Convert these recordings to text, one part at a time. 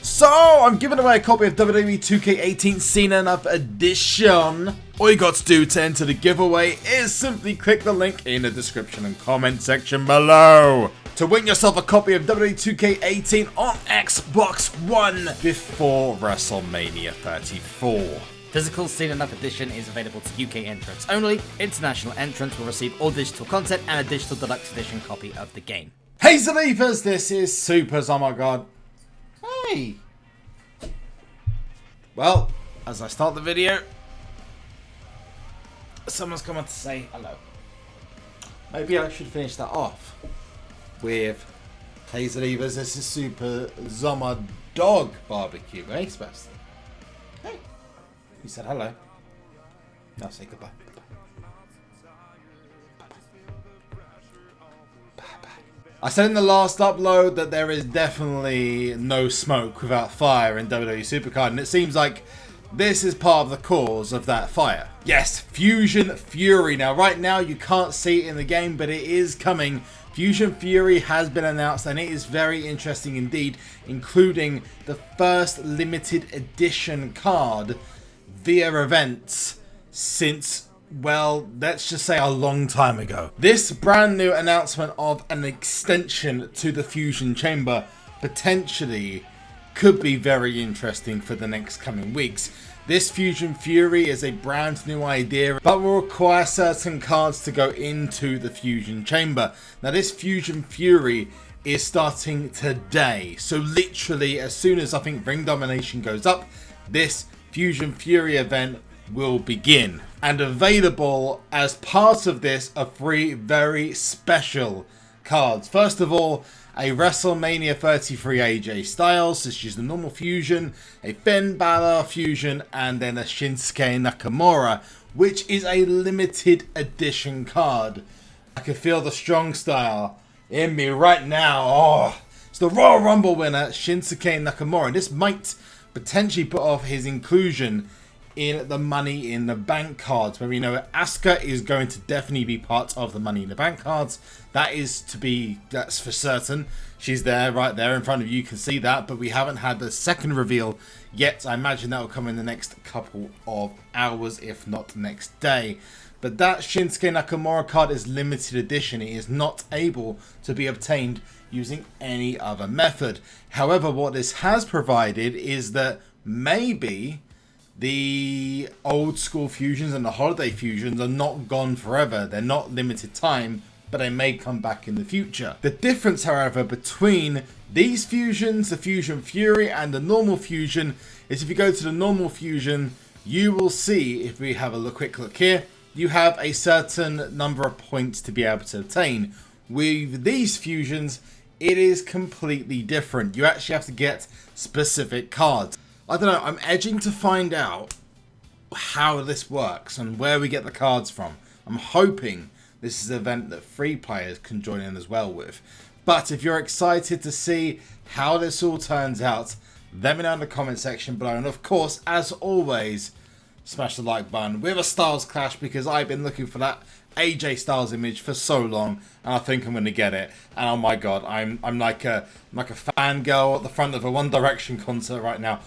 So, I'm giving away a copy of WWE 2K18 Cena Enough Edition. All you got to do to enter the giveaway is simply click the link in the description and comment section below to win yourself a copy of WWE 2K18 on Xbox One before WrestleMania 34. Physical Cena Enough Edition is available to UK entrants only. International entrants will receive all digital content and a digital deluxe edition copy of the game. Hey Zalivas, this is Supers. Oh my god. Hey. Well, as I start the video, someone's come on to say hello. Maybe I should finish that off with Hey Zalivas, this is SuperZomgbBBQ, eh, Sebastian? Hey. You said hello. Now say goodbye. I said in the last upload that there is definitely no smoke without fire in WWE SuperCard, and it seems like this is part of the cause of that fire. Yes, Fusion Fury. Now, right now you can't see it in the game, but it is coming. Fusion Fury has been announced, and it is very interesting indeed, including the first limited edition card via events since, well, let's just say a long time ago. This brand new announcement of an extension to the Fusion Chamber potentially could be very interesting for the next coming weeks. This Fusion Fury is a brand new idea, but will require certain cards to go into the Fusion Chamber. Now, this Fusion Fury is starting today, so literally as soon as I think Ring Domination goes up, this Fusion Fury event will begin. And available as part of this are 3 very special cards. First of all, a WrestleMania 33 AJ Styles, this is the normal Fusion, a Finn Balor Fusion, and then a Shinsuke Nakamura, which is a limited edition card. I can feel the strong style in me right now. Oh, it's the Royal Rumble winner, Shinsuke Nakamura. This might potentially put off his inclusion in the Money in the Bank cards, where we know Asuka is going to definitely be part of the Money in the Bank cards. That's for certain. She's there, right there in front of you, you can see that, but we haven't had the second reveal yet. I imagine that will come in the next couple of hours, if not next day. But that Shinsuke Nakamura card is limited edition. It is not able to be obtained using any other method. However, what this has provided is that maybe the old school fusions and the holiday fusions are not gone forever. They're not limited time, but they may come back in the future. The difference, however, between these fusions, the Fusion Fury and the normal fusion, is if you go to the normal fusion, you will see, if we have a quick look here, you have a certain number of points to be able to obtain. With these fusions, it is completely different. You actually have to get specific cards. I don't know, I'm edging to find out how this works and where we get the cards from. I'm hoping this is an event that free players can join in as well with. But if you're excited to see how this all turns out, let me know in the comment section below. And of course, as always, smash the like button with a Styles Clash, because I've been looking for that AJ Styles image for so long, and I think I'm going to get it. And oh my god, I'm like a fangirl at the front of a One Direction concert right now.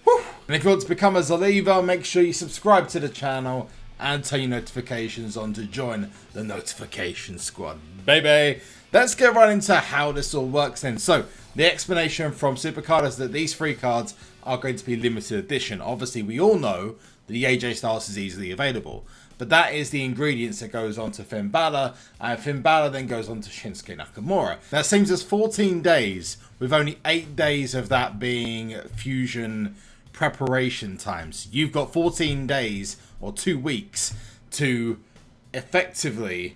Whew. And if you want to become a Zaliva, make sure you subscribe to the channel and turn your notifications on to join the notification squad, baby. Let's get right into how this all works then. So, the explanation from SuperCard is that these 3 cards are going to be limited edition. Obviously, we all know that the AJ Styles is easily available, but that is the ingredients that goes on to Finn Balor, and Finn Balor then goes on to Shinsuke Nakamura. That seems as 14 days, with only 8 days of that being Fusion preparation times. You've got 14 days or 2 weeks to effectively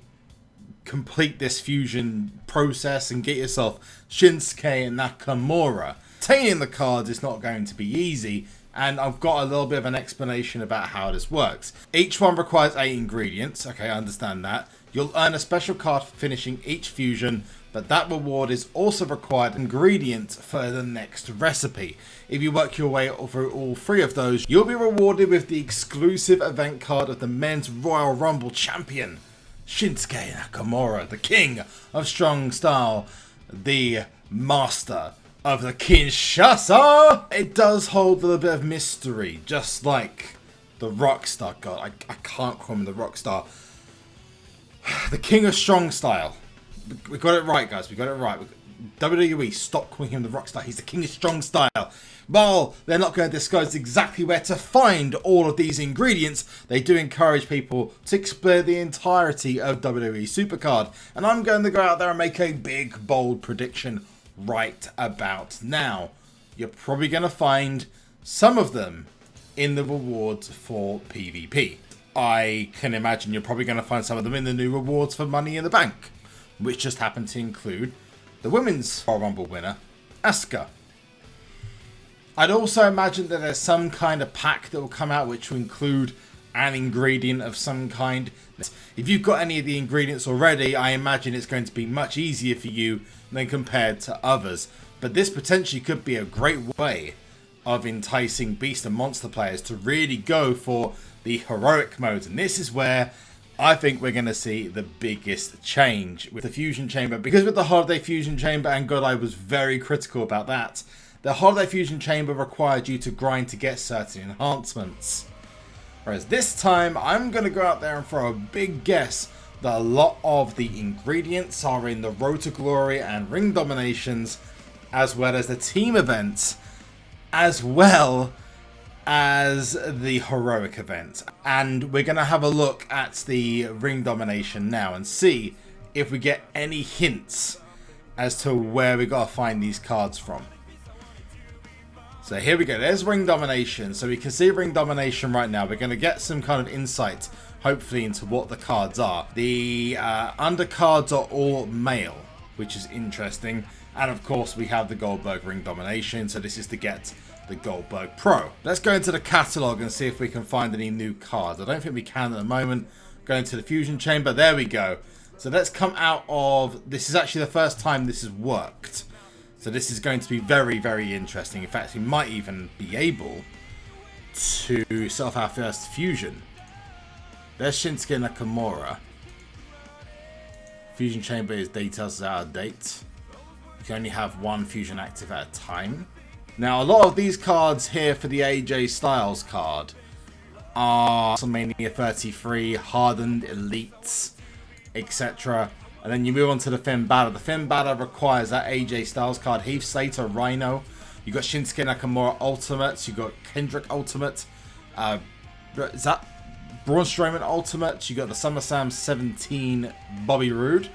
complete this fusion process and get yourself Shinsuke Nakamura. Obtaining the cards is not going to be easy, and I've got a little bit of an explanation about how this works. Each one requires 8 ingredients. Okay, I understand that. You'll earn a special card for finishing each fusion, but that reward is also required ingredient for the next recipe. If you work your way through all 3 of those, you'll be rewarded with the exclusive event card of the Men's Royal Rumble Champion, Shinsuke Nakamura, the King of Strong Style, the Master of the Kinshasa. It does hold a little bit of mystery, just like the Rockstar. God, I can't call him the Rockstar. The King of Strong Style. We got it right, guys. We got it right. WWE, stop calling him the Rockstar. He's the King of Strong Style. While they're not going to disclose exactly where to find all of these ingredients, they do encourage people to explore the entirety of WWE SuperCard. And I'm going to go out there and make a big, bold prediction right about now. You're probably going to find some of them in the rewards for PvP. I can imagine you're probably going to find some of them in the new rewards for Money in the Bank, which just happen to include the Women's Royal Rumble winner, Asuka. I'd also imagine that there's some kind of pack that will come out which will include an ingredient of some kind. If you've got any of the ingredients already, I imagine it's going to be much easier for you than compared to others. But this potentially could be a great way of enticing Beast and Monster players to really go for the heroic modes. And this is where I think we're going to see the biggest change with the Fusion Chamber. Because with the Holiday Fusion Chamber, and God, I was very critical about that, the Holiday Fusion Chamber required you to grind to get certain enhancements. Whereas this time, I'm going to go out there and throw a big guess that a lot of the ingredients are in the Road to Glory and Ring Dominations, as well as the team events, as well as the heroic event. And we're going to have a look at the Ring Domination now and see if we get any hints as to where we got to find these cards from. So here we go, there's Ring Domination. So we can see Ring Domination right now. We're going to get some kind of insight, hopefully, into what the cards are. The undercards are all male, which is interesting. And of course, we have the Goldberg Ring Domination. So this is to get the Goldberg Pro. Let's go into the catalogue and see if we can find any new cards. I don't think we can at the moment. Going to the Fusion Chamber, there we go. So let's come out of, this is actually the first time this has worked. So this is going to be very, very interesting. In fact, we might even be able to set off our first fusion. There's Shinsuke Nakamura. Fusion Chamber is details out of date. You can only have one fusion active at a time. Now, a lot of these cards here for the AJ Styles card are WrestleMania 33, Hardened, Elites, etc. And then you move on to the Finn Balor. The Finn Balor requires that AJ Styles card, Heath Slater, Rhino. You got Shinsuke Nakamura Ultimates. You got Kendrick Ultimate. Is that Braun Strowman Ultimates? You got the SummerSlam 17 Bobby Roode,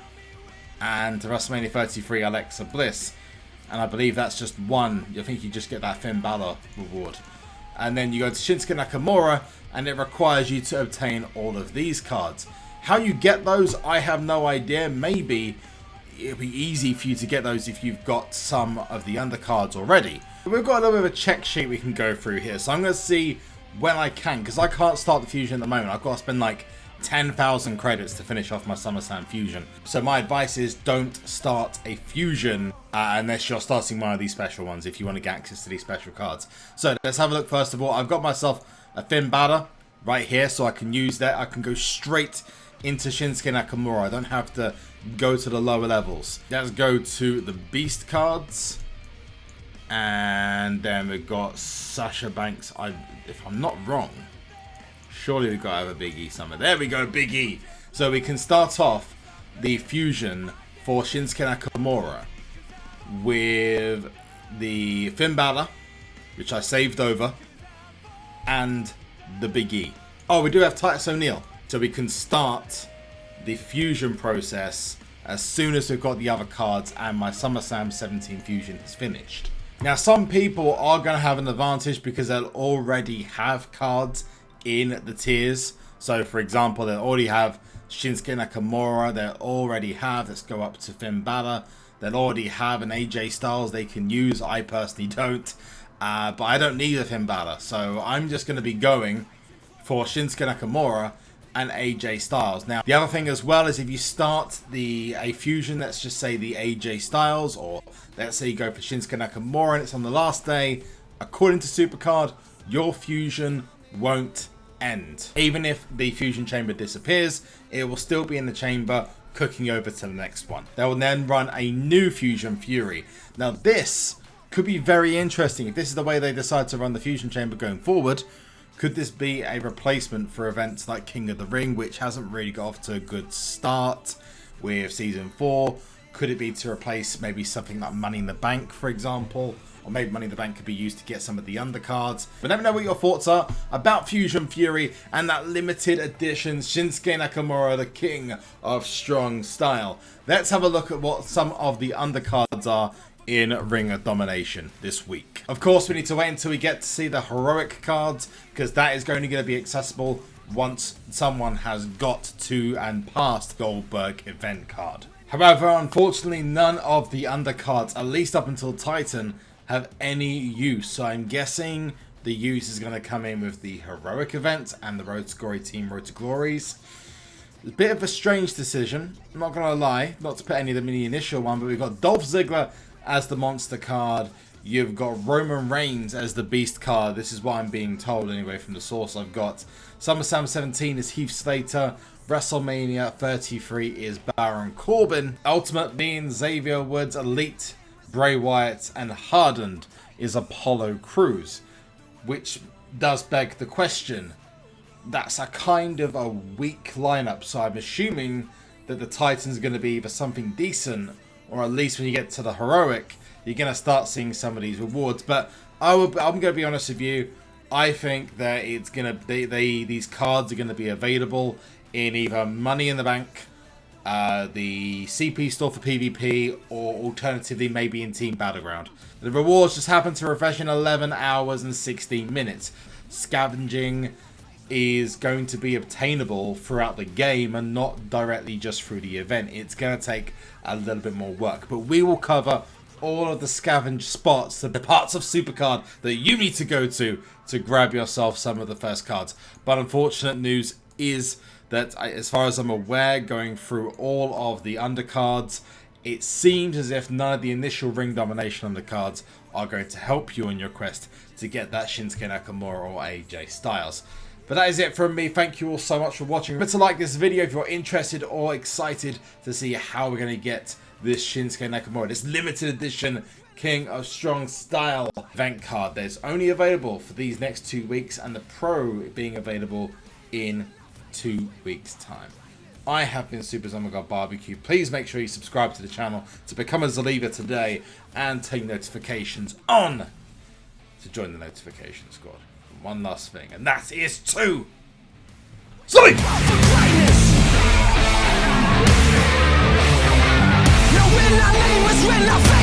and the WrestleMania 33 Alexa Bliss. And I believe that's just one. I think you just get that Finn Balor reward. And then you go to Shinsuke Nakamura, and it requires you to obtain all of these cards. How you get those, I have no idea. Maybe it'll be easy for you to get those if you've got some of the undercards already. We've got a little bit of a check sheet we can go through here. So I'm going to see when I can, because I can't start the fusion at the moment. I've got to spend like 10,000 credits to finish off my SummerSlam fusion. So my advice is don't start a fusion unless you're starting one of these special ones, if you want to get access to these special cards. So let's have a look first of all. I've got myself a Finn Balor right here, so I can use that. I can go straight into Shinsuke Nakamura. I don't have to go to the lower levels. Let's go to the Beast cards. And then we've got Sasha Banks. If I'm not wrong, surely we've got to have a Big E somewhere. There we go, Big E. So we can start off the fusion for Shinsuke Nakamura with the Finn Balor, which I saved over, and the Big E. Oh, we do have Titus O'Neil. So we can start the fusion process as soon as we've got the other cards and my SummerSlam 17 fusion is finished. Now, some people are going to have an advantage because they'll already have cards in the tiers. So, for example, they'll already have Shinsuke Nakamura. They'll already have, let's go up to Finn Balor. They'll already have an AJ Styles they can use. I personally don't. But I don't need a Finn Balor. So I'm just going to be going for Shinsuke Nakamura and AJ Styles. Now, the other thing as well is if you start a fusion, let's just say the AJ Styles, or let's say you go for Shinsuke Nakamura and it's on the last day, according to SuperCard, your fusion won't end. Even if the fusion chamber disappears, it will still be in the chamber, cooking over to the next one. They will then run a new Fusion Fury. Now, this could be very interesting. If this is the way they decide to run the Fusion Chamber going forward, could this be a replacement for events like King of the Ring, which hasn't really got off to a good start with Season 4? Could it be to replace maybe something like Money in the Bank, for example? Or maybe Money in the Bank could be used to get some of the undercards. But let me know what your thoughts are about Fusion Fury and that limited edition Shinsuke Nakamura, the king of strong style. Let's have a look at what some of the undercards are in Ring of Domination this week. Of course, we need to wait until we get to see the heroic cards, because that is going to be accessible once someone has got to and past Goldberg event card. However, unfortunately, none of the undercards, at least up until Titan, have any use. So I'm guessing the use is going to come in with the heroic event and the Road to Glory Team Road to Glories. A bit of a strange decision, I'm not going to lie, not to put any of them in the initial one, but we've got Dolph Ziggler as the monster card. You've got Roman Reigns as the beast card. This is what I'm being told anyway from the source I've got. SummerSlam 17 is Heath Slater. WrestleMania 33 is Baron Corbin. Ultimate being Xavier Woods. Elite, Bray Wyatt, and Hardened is Apollo Crews. Which does beg the question. That's a kind of a weak lineup, so I'm assuming that the Titans are going to be either something decent, or at least when you get to the heroic, you're going to start seeing some of these rewards. But I'm going to be honest with you, I think that it's going to these cards are going to be available in either Money in the Bank, the CP store for PvP, or alternatively maybe in Team Battleground. The rewards just happen to refresh in 11 hours and 16 minutes. Scavenging is going to be obtainable throughout the game and not directly just through the event. It's going to take a little bit more work, but we will cover all of the scavenge spots, the parts of SuperCard that you need to go to grab yourself some of the first cards. But unfortunate news is that, as far as I'm aware, going through all of the undercards, it seems as if none of the initial Ring Domination undercards are going to help you on your quest to get that Shinsuke Nakamura or AJ Styles. But that is it from me. Thank you all so much for watching. Remember to like this video if you're interested or excited to see how we're going to get this Shinsuke Nakamura, this limited edition King of Strong Style event card. That's only available for these next 2 weeks, and the Pro being available in 2 weeks' time. I have been SuperZomGBBQ. Please make sure you subscribe to the channel to become a Zaliva today and turn notifications on to join the notification squad. One last thing, and that is to sleep! Now when our name was when I